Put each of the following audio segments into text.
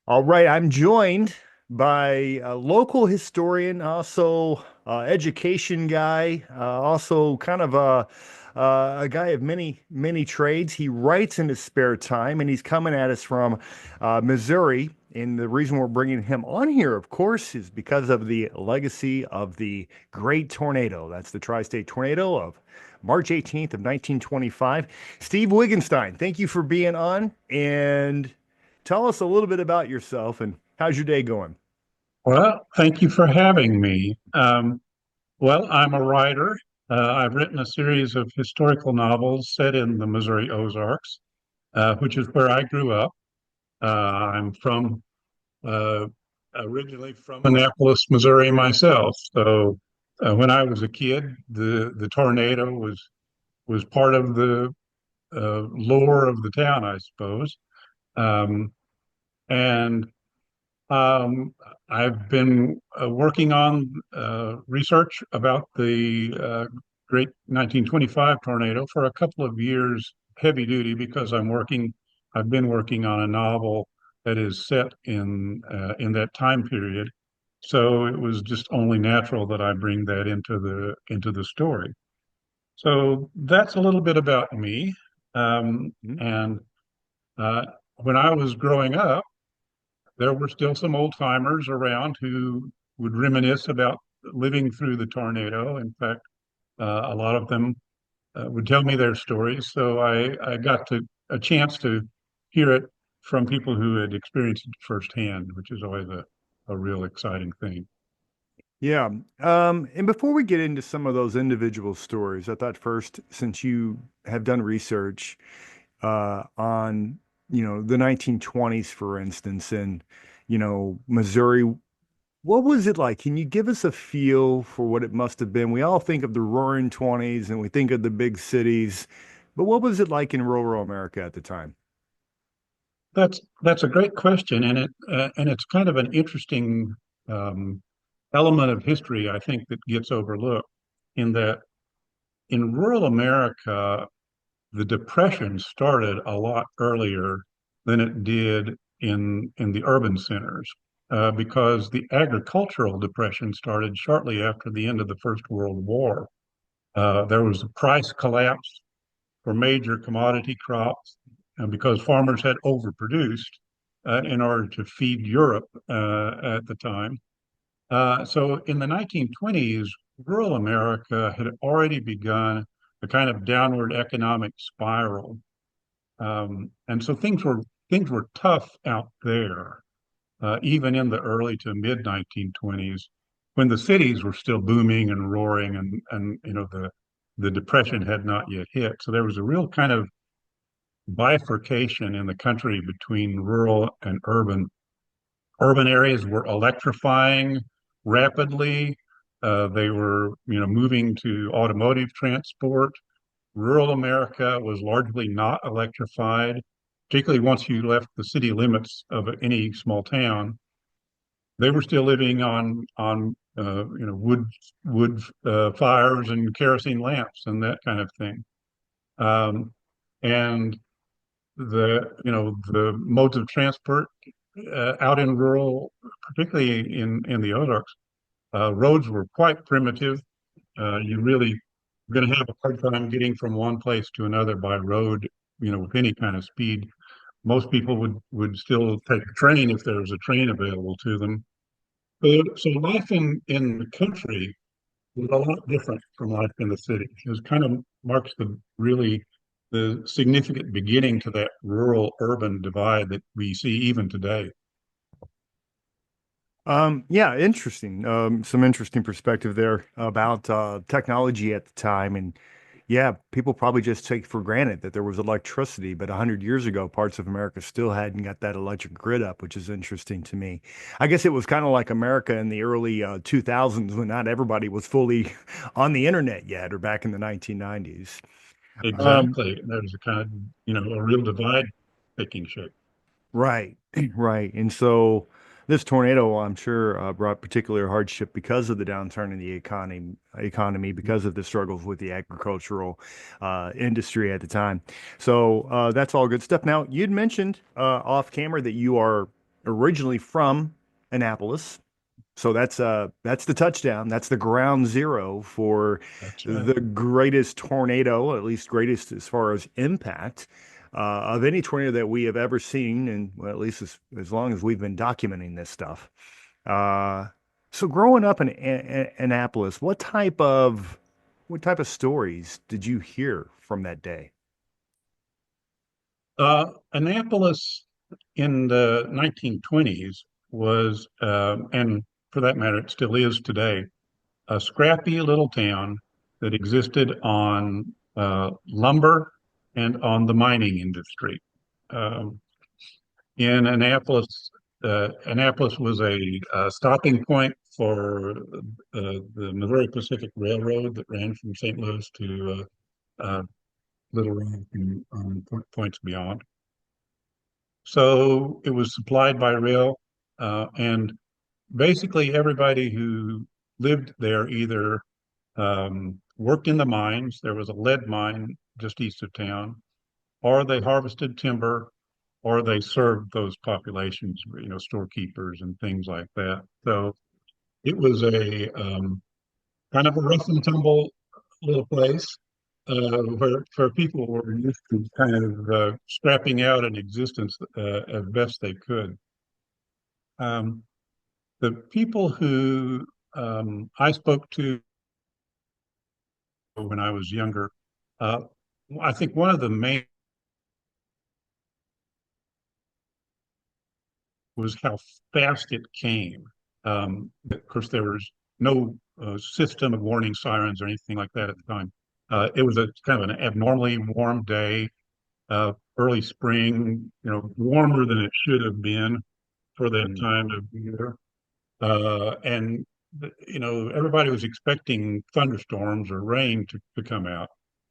All right, I'm joined by a local historian, also education guy, also kind of a guy of many trades. He writes in his spare time, and he's coming at us from Missouri. And the reason we're bringing him on here, of course, is because of the legacy of the Great Tornado. That's the Tri-State Tornado of March 18th of 1925. Steve Wiegenstein, thank you for being on. And tell us a little bit about yourself and how's your day going? Well, thank you for having me. Well, I'm a writer. I've written a series of historical novels set in the Missouri Ozarks, which is where I grew up. I'm from uh, originally from Annapolis, Missouri myself. So when I was a kid, the tornado was part of the lore of the town, I suppose. Um, and I've been working on research about the great 1925 tornado for a couple of years, heavy duty, because I've been working on a novel that is set in that time period. So it was just only natural that I bring that into the story. So that's a little bit about me. Mhm. And when I was growing up, there were still some old timers around who would reminisce about living through the tornado. In fact, a lot of them would tell me their stories. So I got a chance to hear it from people who had experienced it firsthand, which is always a real exciting thing. Yeah. And before we get into some of those individual stories, I thought first, since you have done research on, the 1920s, for instance, and, Missouri, what was it like? Can you give us a feel for what it must have been? We all think of the Roaring Twenties and we think of the big cities, but what was it like in rural America at the time? That's a great question, and it's kind of an interesting um, element of history I think that gets overlooked in that in rural America the depression started a lot earlier than it did in the urban centers because the agricultural depression started shortly after the end of the First World War. There was a price collapse for major commodity crops because farmers had overproduced in order to feed Europe at the time. So in the 1920s, rural America had already begun a kind of downward economic spiral. And so things were tough out there, even in the early to mid 1920s, when the cities were still booming and roaring, and the depression had not yet hit. So there was a real kind of bifurcation in the country between rural and urban. Urban areas were electrifying rapidly. They were, moving to automotive transport. Rural America was largely not electrified, particularly once you left the city limits of any small town. They were still living on wood fires and kerosene lamps and that kind of thing. Um, and the modes of transport out in rural, particularly in the Ozarks, roads were quite primitive. You really going to have a hard time getting from one place to another by road, with any kind of speed. Most people would still take a train if there was a train available to them. So life in the country was a lot different from life in the city. It was kind of marks the significant beginning to that rural urban divide that we see even today. Yeah, interesting. Some interesting perspective there about technology at the time. And yeah, people probably just take for granted that there was electricity, but 100 years ago, parts of America still hadn't got that electric grid up, which is interesting to me. I guess it was kind of like America in the early 2000s when not everybody was fully on the internet yet, or back in the 1990s. Um, Exactly. There's a kind of, a real divide taking shape. Right, right. And so this tornado, I'm sure, brought particular hardship because of the downturn in the economy because of the struggles with the agricultural industry at the time. So that's all good stuff. Now, you'd mentioned off camera that you are originally from Annapolis. So that's the touchdown. That's the ground zero for That's right. the greatest tornado, at least greatest as far as impact of any tornado that we have ever seen, and well, at least as long as we've been documenting this stuff. Uh, so growing up in Annapolis, what type of stories did you hear from that day? Annapolis in the 1920s was, and for that matter, it still is today, a scrappy little town that existed on lumber and on the mining industry. Um, in Annapolis, Annapolis was a stopping point for the Missouri Pacific Railroad that ran from St. Louis to Little Rock and points beyond. So it was supplied by rail, and basically everybody who lived there either worked in the mines. There was a lead mine just east of town, or they harvested timber, or they served those populations, storekeepers and things like that. So it was a kind of a rough and tumble little place where people were used to kind of scrapping out an existence as best they could. Um, the people who I spoke to when I was younger, uh, I think one of the main was how fast it came. Of course, there was no system of warning sirens or anything like that at the time. It was a kind of an abnormally warm day, early spring, warmer than it should have been for that Mm, time of year. And everybody was expecting thunderstorms or rain to come out.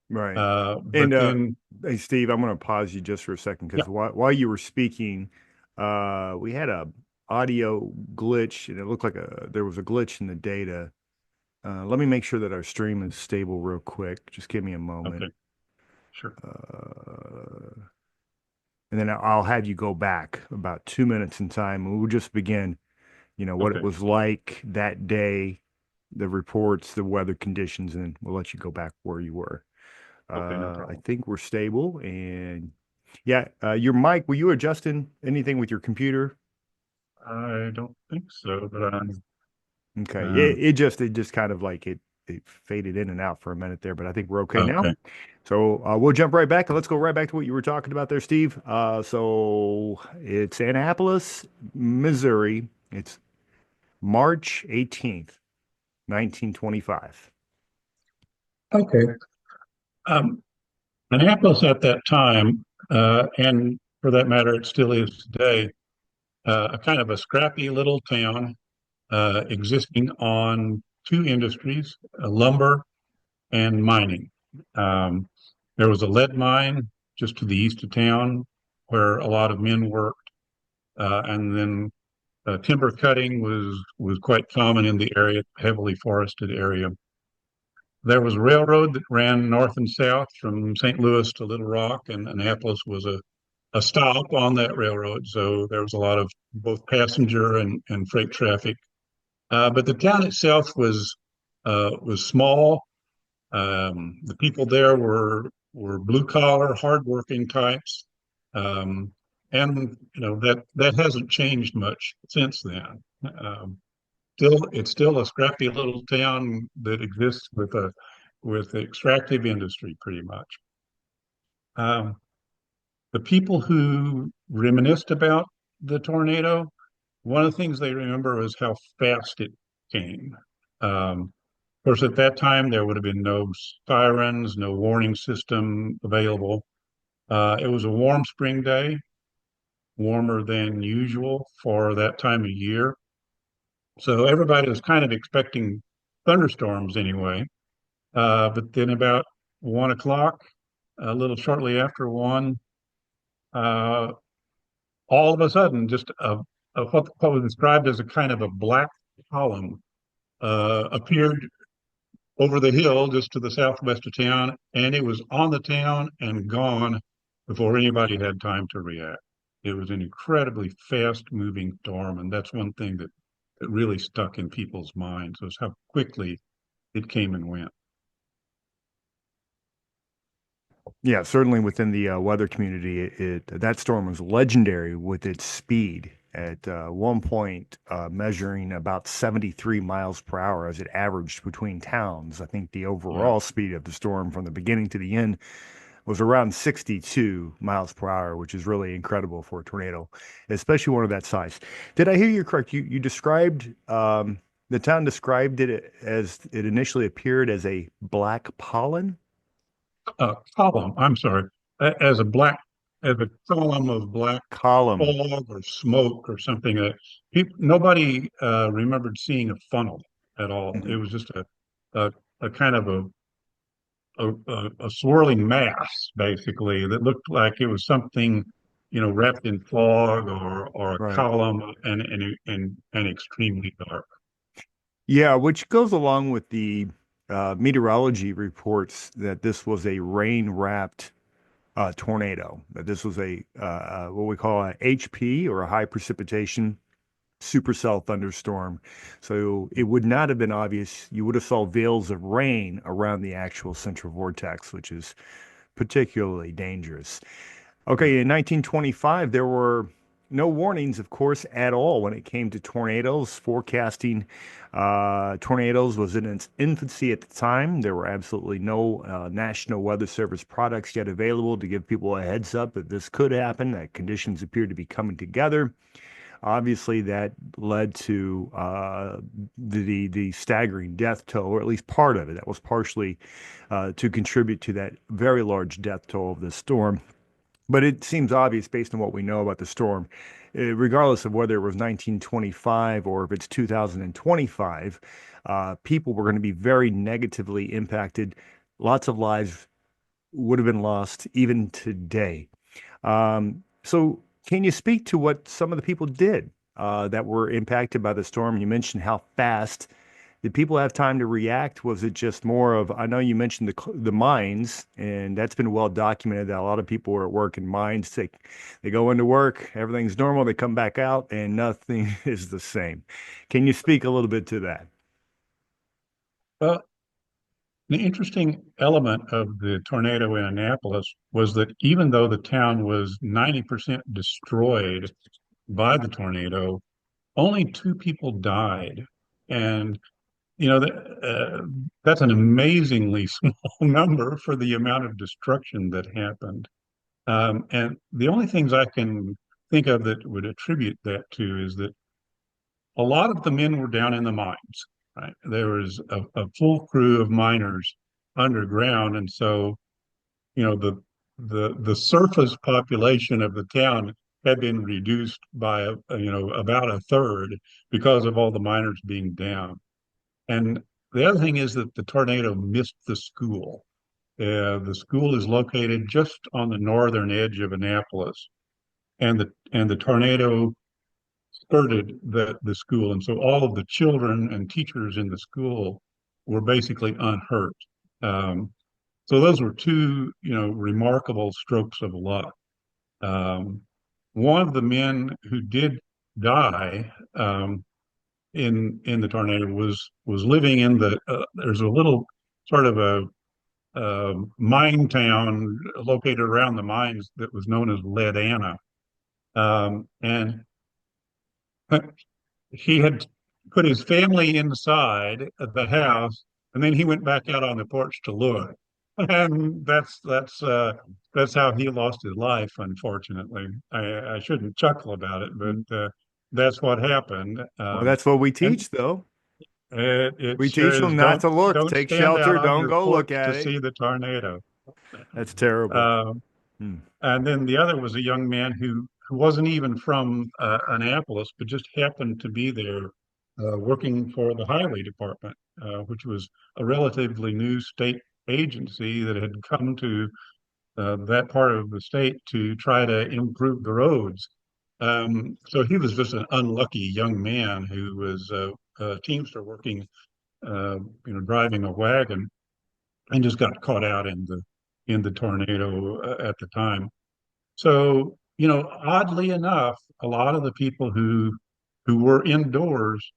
right. But And then, hey, Steve, I'm going to pause you just for a second yeah, because while you were speaking, we had a audio glitch, and it looked like there was a glitch in the data. Let me make sure that our stream is stable real quick. Just give me a moment. okay, sure, Uh, and then I'll have you go back about 2 minutes in time, and we'll just begin, what it okay, was like that day, the reports, the weather conditions, and we'll let you go back where you were. okay, no I problem. think we're stable. And yeah, your mic, were you adjusting anything with your computer? I don't think so, but Okay. uh, It just kind of like it faded in and out for a minute there, but I think we're okay now. okay, So we'll jump right back and let's go right back to what you were talking about there, Steve. So it's Annapolis, Missouri. It's March 18th, 1925. okay. Um, Annapolis at that time, and for that matter, it still is today, a kind of a scrappy little town existing on two industries, lumber and mining. Um, there was a lead mine just to the east of town where a lot of men worked, and then timber cutting was quite common in the area, heavily forested area. There was a railroad that ran north and south from St. Louis to Little Rock, and Annapolis was a stop on that railroad. So there was a lot of both passenger and freight traffic. But the town itself was small. The people there were blue collar, hardworking types, um, and that hasn't changed much since then. Um, it's still a scrappy little town that exists with extractive industry, pretty much. Um, the people who reminisced about the tornado, one of the things they remember was how fast it came. Of course, at that time, there would have been no sirens, no warning system available. It was a warm spring day, warmer than usual for that time of year. So everybody was kind of expecting thunderstorms anyway. But then about 1 o'clock, a little shortly after one, uh, all of a sudden, just what was described as a kind of a black column appeared over the hill just to the southwest of town, and it was on the town and gone before anybody had time to react. It was an incredibly fast-moving storm, and that's one thing that really stuck in people's minds was how quickly it came and went. Yeah, certainly within the weather community, that storm was legendary with its speed. At one point, measuring about 73 miles per hour as it averaged between towns. I think the Yeah. overall speed of the storm from the beginning to the end was around 62 miles per hour, which is really incredible for a tornado, especially one of that size. Did I hear you correct? You described the town described it as it initially appeared as a black pollen Column, I'm sorry, as a black, as a column of black column. fog or smoke or something. Nobody remembered seeing a funnel at all. It Mhm. was just a, a kind of a swirling mass, basically, that looked like it was something, wrapped in fog or a Right. column and extremely dark. Yeah, which goes along with the meteorology reports that this was a rain-wrapped tornado, that this was a what we call a HP or a high precipitation supercell thunderstorm. So it would not have been obvious. You would have saw veils of rain around the actual central vortex, which is particularly dangerous. Okay, in 1925, there were no warnings, of course, at all when it came to tornadoes. Forecasting tornadoes was in its infancy at the time. There were absolutely no National Weather Service products yet available to give people a heads up that this could happen, that conditions appeared to be coming together. Obviously, that led to the staggering death toll, or at least part of it. That was partially to contribute to that very large death toll of the storm. But it seems obvious based on what we know about the storm, regardless of whether it was 1925 or if it's 2025, people were going to be very negatively impacted. Lots of lives would have been lost even today. So, can you speak to what some of the people did that were impacted by the storm? You mentioned how fast. Did people have time to react? Was it just more of, I know you mentioned the mines, and that's been well documented that a lot of people were at work in mines. They go into work, everything's normal, they come back out, and nothing is the same. Can you speak a little bit to that? Well, the interesting element of the tornado in Annapolis was that even though the town was 90% destroyed by the tornado, only two people died. And, that's an amazingly small number for the amount of destruction that happened. And the only things I can think of that would attribute that to is that a lot of the men were down in the mines, right? There was a full crew of miners underground, and so the surface population of the town had been reduced by about a third because of all the miners being down. And the other thing is that the tornado missed the school. The school is located just on the northern edge of Annapolis, and the tornado skirted the school, and so all of the children and teachers in the school were basically unhurt. Um, so those were two, remarkable strokes of luck. Um, one of the men who did die in the tornado was living in there's a little sort of a mine town located around the mines that was known as Leadana, and he had put his family inside the house, and then he went back out on the porch to look. And that's how he lost his life, unfortunately. I shouldn't chuckle about it, but that's what happened. Well, that's what we And teach, though. it We sure teach is them not to look, don't take stand out shelter, on don't your go look porch at to it. see the tornado. That's terrible. Uh, Hmm. and then the other was a young man who wasn't even from Annapolis, but just happened to be there working for the highway department, which was a relatively new state agency that had come to that part of the state to try to improve the roads. So he was just an unlucky young man who was a teamster working, driving a wagon, and just got caught out in the tornado at the time. So, oddly enough, a lot of the people who were indoors,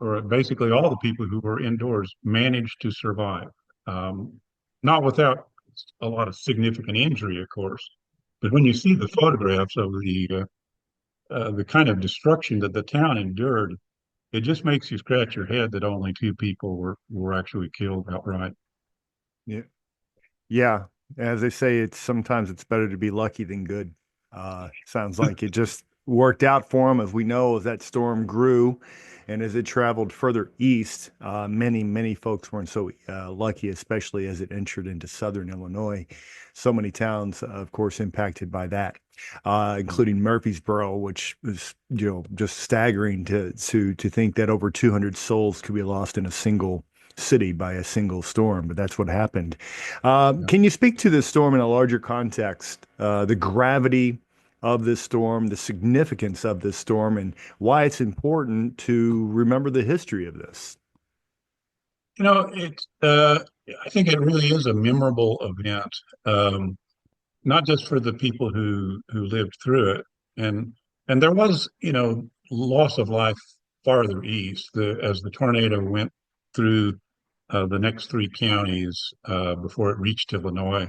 or basically all the people who were indoors, managed to survive. Um, Not without a lot of significant injury, of course. But when you see the photographs of the kind of destruction that the town endured, it just makes you scratch your head that only two people were actually killed outright. Yeah. Yeah, as they say, it's sometimes it's better to be lucky than good. Sounds like it just worked out for him. As we know, as that storm grew and as it traveled further east, many folks weren't so lucky, especially as it entered into southern Illinois. So many towns, of course, impacted by that, including Murfreesboro, which was, just staggering to think that over 200 souls could be lost in a single city by a single storm, but that's what happened. Yeah. Can you speak to this storm in a larger context, the gravity of this storm, the significance of this storm, and why it's important to remember the history of this? I think it really is a memorable event, not just for the people who lived through it, and and there was, loss of life farther east, as the tornado went through the next three counties before it reached Illinois.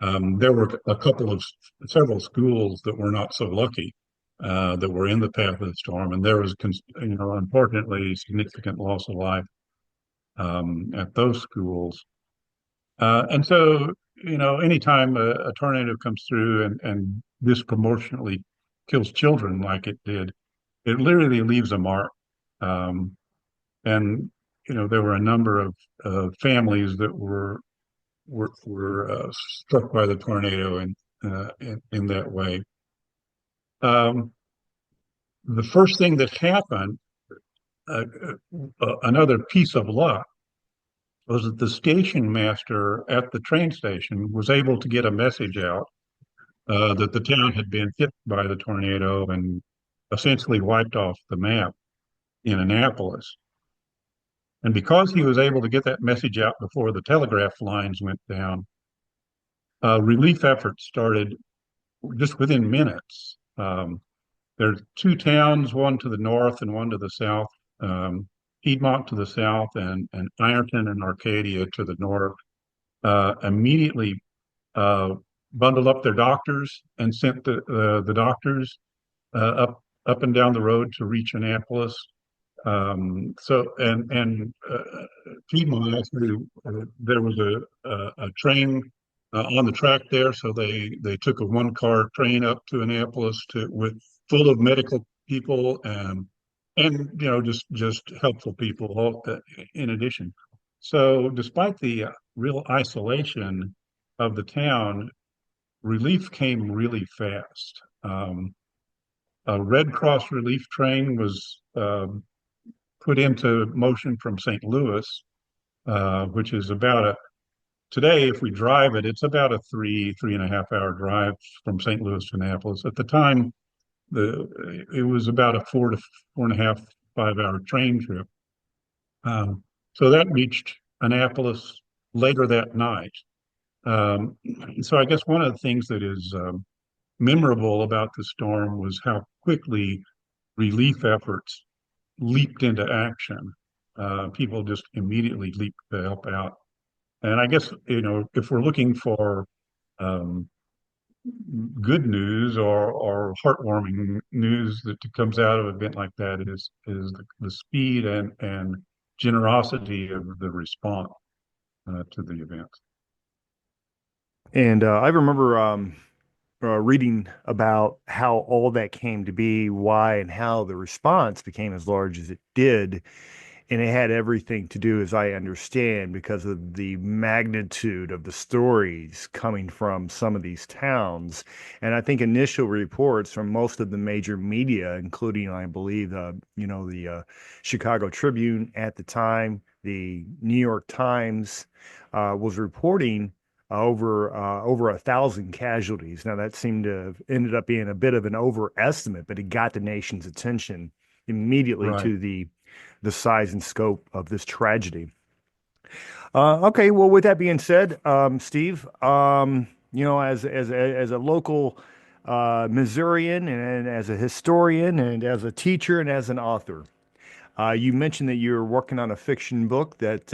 There were a couple of several schools that were not so lucky that were in the path of the storm, and there was, unfortunately, significant loss of life at those schools. And so, anytime a tornado comes through and disproportionately kills children like it did, it literally leaves a mark. Um, and there were a number of families that were struck by the tornado in that way. Um, the first thing that happened, another piece of luck, was that the station master at the train station was able to get a message out that the town had been hit by the tornado and essentially wiped off the map in Annapolis. And because he was able to get that message out before the telegraph lines went down, relief efforts started just within minutes. There's two towns, one to the north and one to the south, Piedmont to the south and Ironton and Arcadia to the north, immediately uh, bundled up their doctors and sent the doctors up and down the road to reach Annapolis. Piedmont actually, there was a train on the track there, so they took a one car train up to Annapolis to with full of medical people and just helpful people in addition. So despite the real isolation of the town, relief came really fast. A Red Cross relief train was put into motion from St. Louis, which is about today, if we drive it, it's about a 3.5 hour drive from St. Louis to Annapolis. At the time, it was about a 4 to 4.5, 5 hour train trip. Um, so that reached Annapolis later that night. Um, so I guess one of the things that is memorable about the storm was how quickly relief efforts leaped into action. People just immediately leaped to help out. And I guess, if we're looking for um, good news or heartwarming news that comes out of an event like that is the speed and generosity of the response to the event. And I remember reading about how all that came to be, why and how the response became as large as it did. And it had everything to do, as I understand, because of the magnitude of the stories coming from some of these towns. And I think initial reports from most of the major media, including, I believe, the Chicago Tribune at the time, the New York Times, was reporting over 1,000 casualties. Now that seemed to have ended up being a bit of an overestimate, but it got the nation's attention immediately Right. to the size and scope of this tragedy. Okay, well, with that being said, Steve, as a local Missourian and as a historian and as a teacher and as an author. You mentioned that you're working on a fiction book that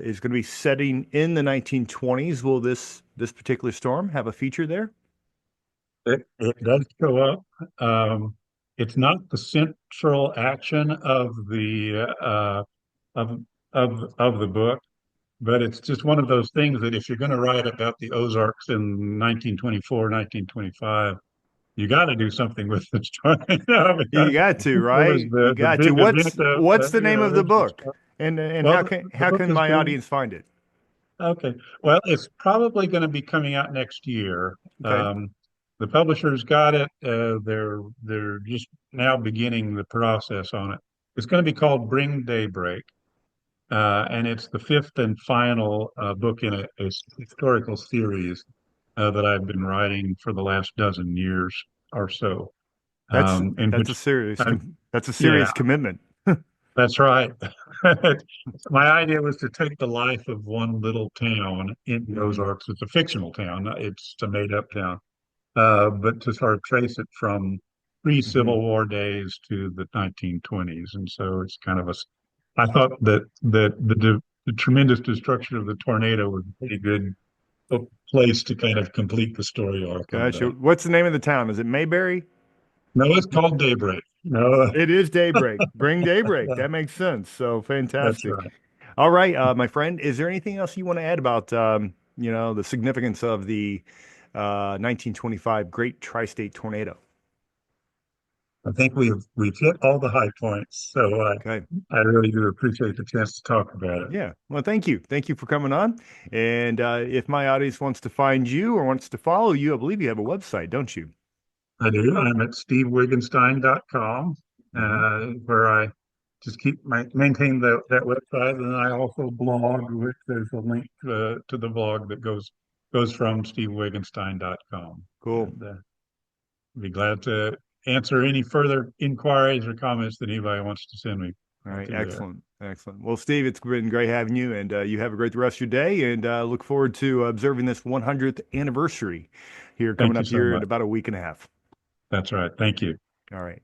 is going to be setting in the 1920s. Will this particular storm have a feature there? It does show up. Um, it's not the central action of the of the book, but it's just one of those things that if you're going to write about the Ozarks in 1924, 1925, you got to do something with the story, You because got to, it was right? You the got to. big event of, What's the name of the there's the book? stuff. And Well, the how book can is my being audience find it? okay. Well, it's probably going to be coming out next year. Okay. The publisher's got it. They're just now beginning the process on it. It's going to be called Bring Daybreak, and it's the fifth and final book in a historical series that I've been writing for the last dozen years or so. In which, That's a yeah, serious commitment. that's right. My idea was to take the life of one little town in the Hmm. Ozarks. It's a fictional town. It's a made-up town, but to sort of trace it from Hmm. pre-Civil War days to the 1920s. And so it's kind of I thought that the tremendous destruction of the tornado was a pretty good place to kind of complete the story arc on Gotcha. that. What's the name of the town? Is it Mayberry? No, it's called Daybreak. No, It is Daybreak. Bring Daybreak. That makes sense. So that's fantastic. right. All right, my friend, is there anything else you want to add about, the significance of the 1925 Great Tri-State Tornado? I think we've hit all the high points, so Okay. I really do appreciate the chance to talk about it. Yeah. Well, thank you. Thank you for coming on. And if my audience wants to find you or wants to follow you, I believe you have a website, don't you? I do. I'm at stevewiggenstein.com, Hmm. where I just maintain that website, and I also blog, which there's a link to the blog that goes from stevewiggenstein.com, Cool. and be glad to answer any further inquiries or comments that anybody wants to send me All right. through there. Excellent. Excellent. Well, Steve, it's been great having you, and you have a great rest of your day. And look forward to observing this 100th anniversary here coming Thank you up so here in much. about a week and a half. That's right. Thank you. All right.